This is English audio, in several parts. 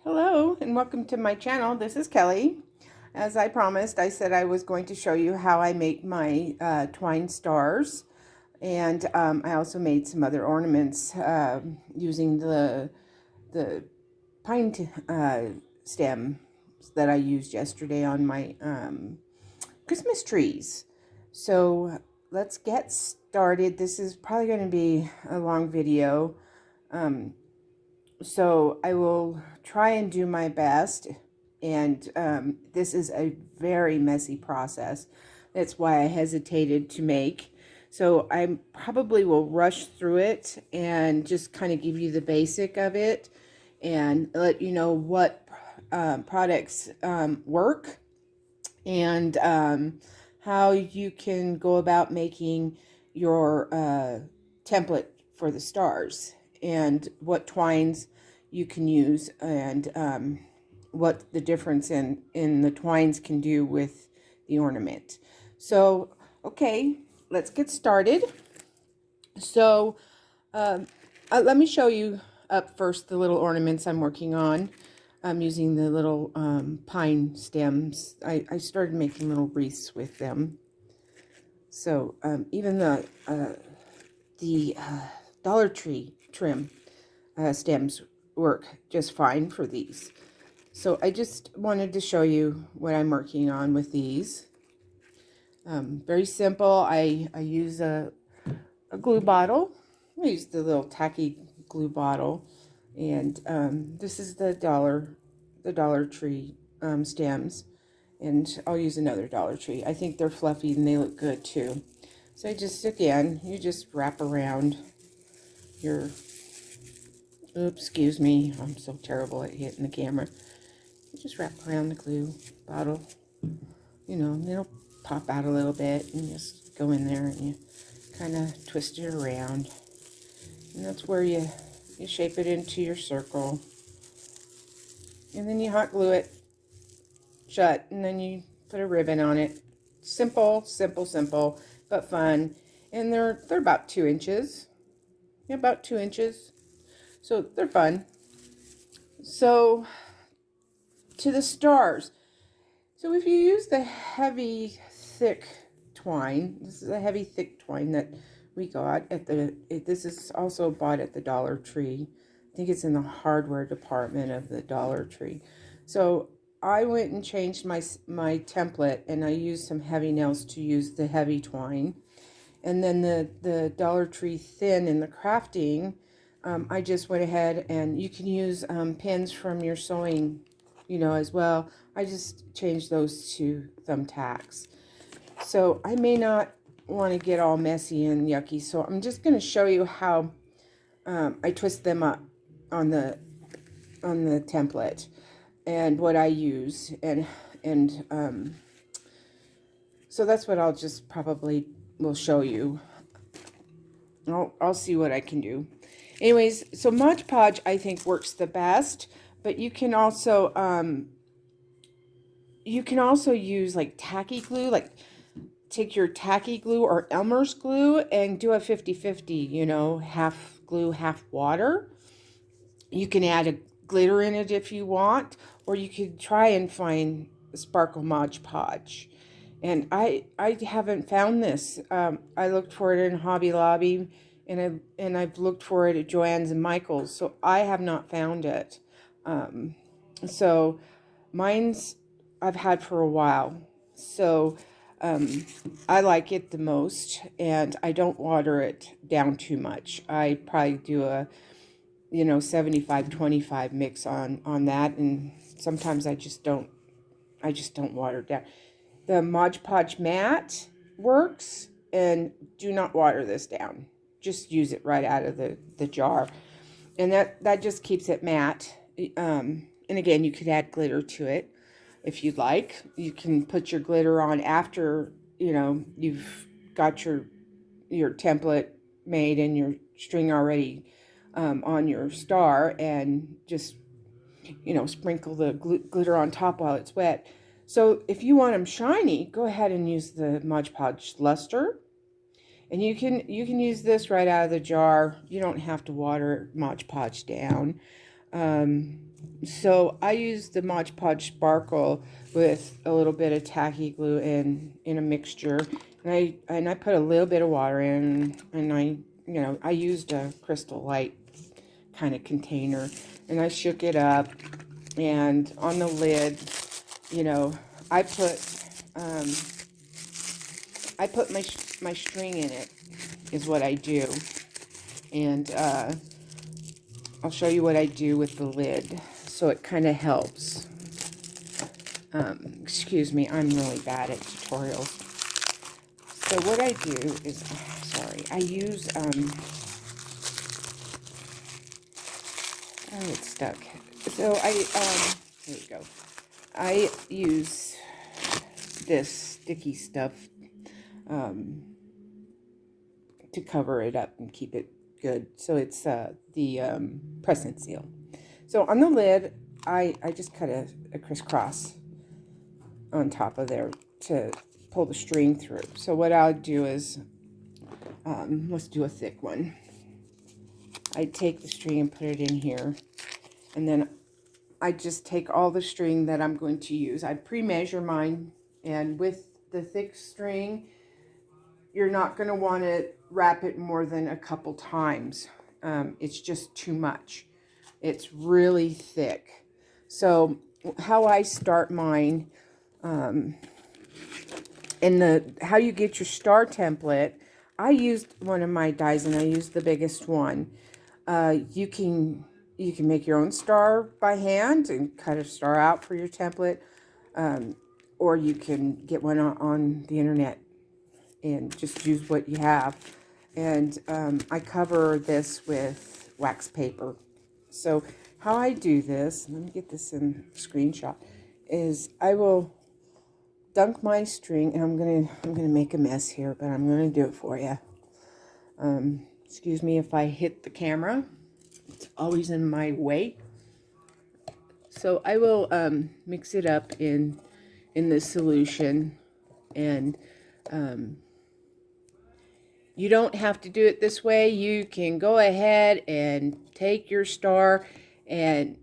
Hello and welcome to my channel. This is Kelly. As I promised, I said I was going to show you how I make my twine stars, and I also made some other ornaments using the pine stem that I used yesterday on my Christmas trees. So let's get started. This is probably going to be a long video. So I will try and do my best, and this is a very messy process. That's why I hesitated to make. So I probably will rush through it and just kind of give you the basic of it and let you know what products work and how you can go about making your template for the stars and what twines you can use and what the difference in the twines can do with the ornament. So, okay, let's get started. So, let me show you up first the little ornaments I'm working on. I'm using the little pine stems. I started making little wreaths with them. So even the Dollar Tree trim stems work just fine for these. So I just wanted to show you what I'm working on with these. Very simple. I use a glue bottle. I use the little tacky glue bottle, and this is the Dollar Tree stems, and I'll use another Dollar Tree. I think they're fluffy and they look good too. So I just, again, you just wrap around your, oops, excuse me, I'm so terrible at hitting the camera. You just wrap around the glue bottle, you know, and it'll pop out a little bit, and just go in there and you kind of twist it around. And that's where you shape it into your circle. And then you hot glue it shut, and then you put a ribbon on it. Simple, simple, simple, but fun. And they're about 2 inches. Yeah, about 2 inches. So they're fun. So to the stars. So if you use the heavy, thick twine, this is a heavy, thick twine that we got at this is also bought at the Dollar Tree. I think it's in the hardware department of the Dollar Tree. So I went and changed my template, and I used some heavy nails to use the heavy twine. And then the Dollar Tree thin in the crafting, I just went ahead, and you can use pins from your sewing, you know, as well. I just changed those to thumbtacks. So I may not want to get all messy and yucky, so I'm just going to show you how I twist them up on the template and what I use, and so that's what I'll just probably will show you. I'll see what I can do. Anyways, so Mod Podge I think works the best, but you can also use like tacky glue, like take your tacky glue or Elmer's glue and do a 50-50, you know, half glue, half water. You can add a glitter in it if you want, or you could try and find Sparkle Mod Podge. And I haven't found this. I looked for it in Hobby Lobby, and I've looked for it at Joann's and Michael's, so I have not found it. So mine's I've had for a while. So I like it the most, and I don't water it down too much. I probably do a 75-25 mix on that, and sometimes I just don't water it down. The Mod Podge matte works, and do not water this down. Just use it right out of the jar, and that just keeps it matte. And again, you could add glitter to it if you'd like. You can put your glitter on after, you know, you've got your template made and your string already on your star, and just, you know, sprinkle the glitter on top while it's wet. So if you want them shiny, go ahead and use the Mod Podge luster. And you can use this right out of the jar. You don't have to water Mod Podge down. So I use the Mod Podge Sparkle with a little bit of tacky glue in a mixture, and I put a little bit of water in, and I used a Crystal Light kind of container, and I shook it up, and on the lid, I put my string in it, is what I do, and I'll show you what I do with the lid, so it kind of helps. Excuse me, I'm really bad at tutorials. So what I do is, I use, oh, it's stuck. So here we go. I use this sticky stuff to cover it up and keep it good. So it's the press and seal. So on the lid, I just cut a crisscross on top of there to pull the string through. So what I'll do is, let's do a thick one. I take the string and put it in here, and then I just take all the string that I'm going to use. I pre-measure mine, and with the thick string, you're not going to want to wrap it more than a couple times. It's just too much. It's really thick. So how I start mine, and how you get your star template, I used one of my dies, and I used the biggest one. You can make your own star by hand and cut a star out for your template, or you can get one on the internet and just use what you have. And I cover this with wax paper. So how I do this, let me get this in screenshot, is I will dunk my string, and I'm gonna make a mess here, but I'm gonna do it for you. Excuse me if I hit the camera. It's always in my way. So I will mix it up in the solution, and you don't have to do it this way. You can go ahead and take your star and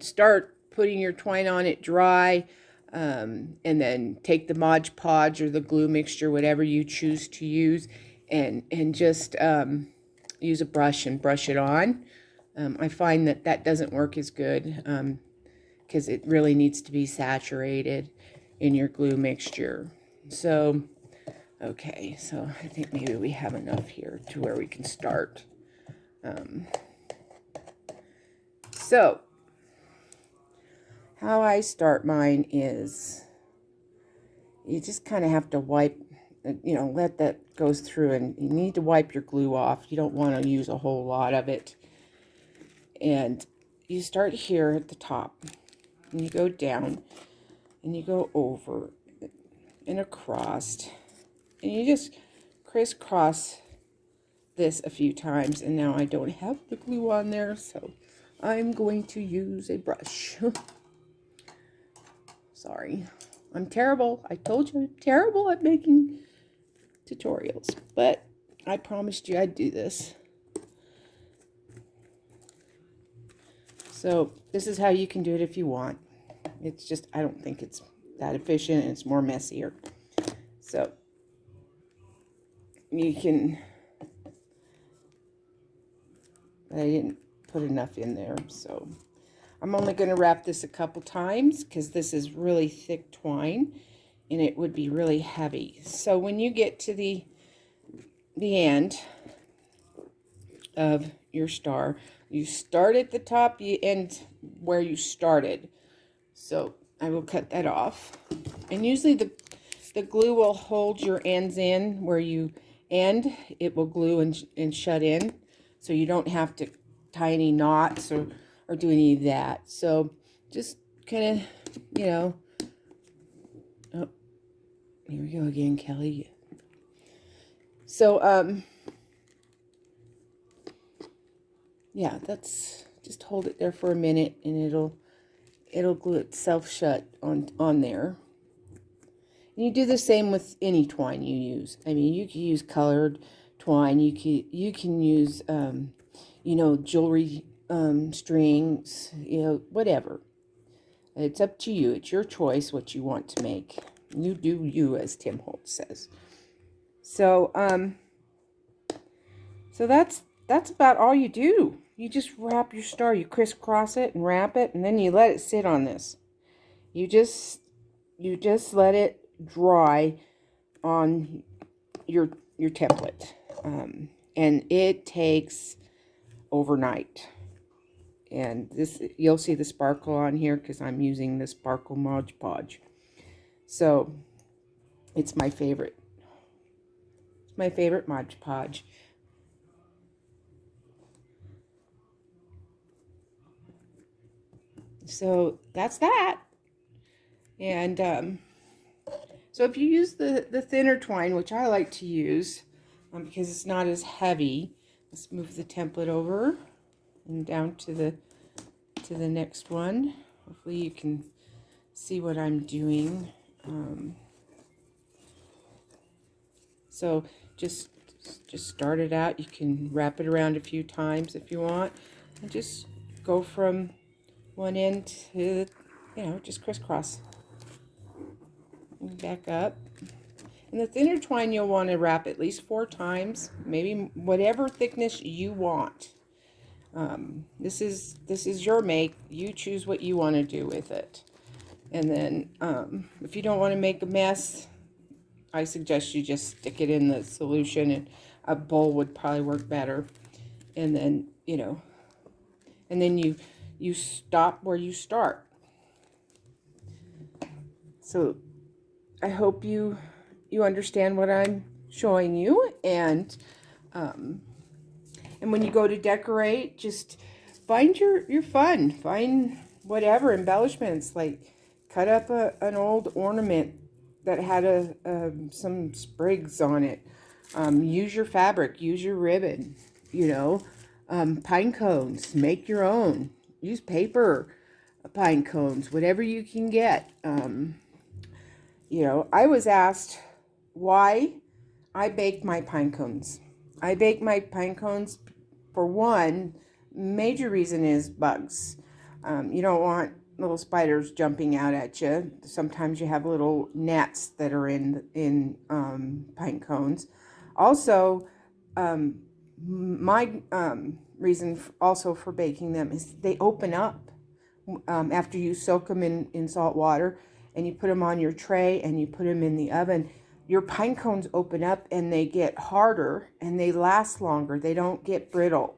start putting your twine on it dry, and then take the Mod Podge or the glue mixture, whatever you choose to use, and just use a brush and brush it on. I find that doesn't work as good because it really needs to be saturated in your glue mixture. So, okay, so I think maybe we have enough here to where we can start. So, how I start mine is you just kind of have to wipe, let that goes through, and you need to wipe your glue off. You don't want to use a whole lot of it. And you start here at the top, and you go down, and you go over and across, and you just crisscross this a few times. And now I don't have the glue on there, so I'm going to use a brush. Sorry, I'm terrible. I told you I'm terrible at making tutorials, but I promised you I'd do this. So this is how you can do it if you want. It's just, I don't think it's that efficient, and it's more messier. So you can, I didn't put enough in there, so I'm only going to wrap this a couple times because this is really thick twine and it would be really heavy. So when you get to the end of your star, you start at the top, you end where you started. So I will cut that off. And usually the glue will hold your ends in where you end. It will glue and shut in. So you don't have to tie any knots or do any of that. So just kind of, oh, here we go again, Kelly. So, yeah, that's, just hold it there for a minute and it'll glue itself shut on there. And you do the same with any twine you use. I mean, you can use colored twine. You can use, jewelry strings, whatever. It's up to you. It's your choice what you want to make. You do you, as Tim Holtz says. So, so that's about all you do. You just wrap your star. You crisscross it and wrap it, and then you let it sit on this. You just let it dry on your template, and it takes overnight. And this, you'll see the sparkle on here because I'm using the sparkle Mod Podge. So it's my favorite. It's my favorite Mod Podge. So that's that. And so if you use the thinner twine, which I like to use because it's not as heavy, let's move the template over and down to the next one. Hopefully you can see what I'm doing. So just start it out. You can wrap it around a few times if you want, and just go from one end to, just crisscross and back up. And the thinner twine, you'll want to wrap at least 4 times, maybe whatever thickness you want. This is your make. You choose what you want to do with it. And then if you don't want to make a mess, I suggest you just stick it in the solution, and a bowl would probably work better. And then, and then you stop where you start. So I hope you understand what I'm showing you, and when you go to decorate, just find your fun. Find whatever embellishments, like cut up an old ornament that had some sprigs on it. Use your fabric, use your ribbon, pine cones, make your own. Use paper pine cones, whatever you can get. I was asked why I bake my pine cones. I bake my pine cones for one major reason is bugs. You don't want little spiders jumping out at you. Sometimes you have little gnats that are in pine cones. Also, my reason also for baking them is they open up after you soak them in salt water, and you put them on your tray and you put them in the oven. Your pine cones open up and they get harder and they last longer. They don't get brittle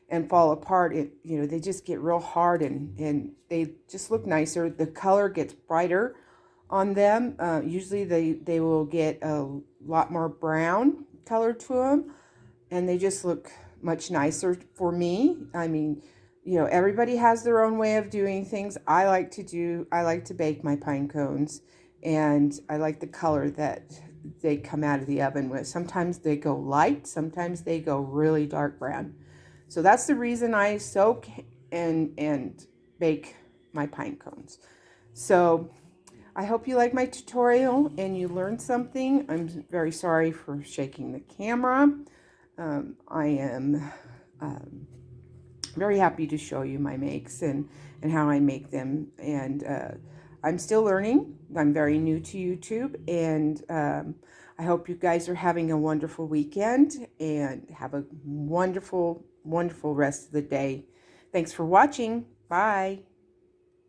and fall apart. They just get real hard, and they just look nicer. The color gets brighter on them. Usually they will get a lot more brown color to them, and they just look much nicer for me. I mean, everybody has their own way of doing things. I like to bake my pine cones, and I like the color that they come out of the oven with. Sometimes they go light, sometimes they go really dark brown. So that's the reason I soak and bake my pine cones. So I hope you like my tutorial and you learned something. I'm very sorry for shaking the camera. I am very happy to show you my makes and how I make them. And I'm still learning. I'm very new to YouTube, and I hope you guys are having a wonderful weekend and have a wonderful, wonderful rest of the day. Thanks for watching. Bye.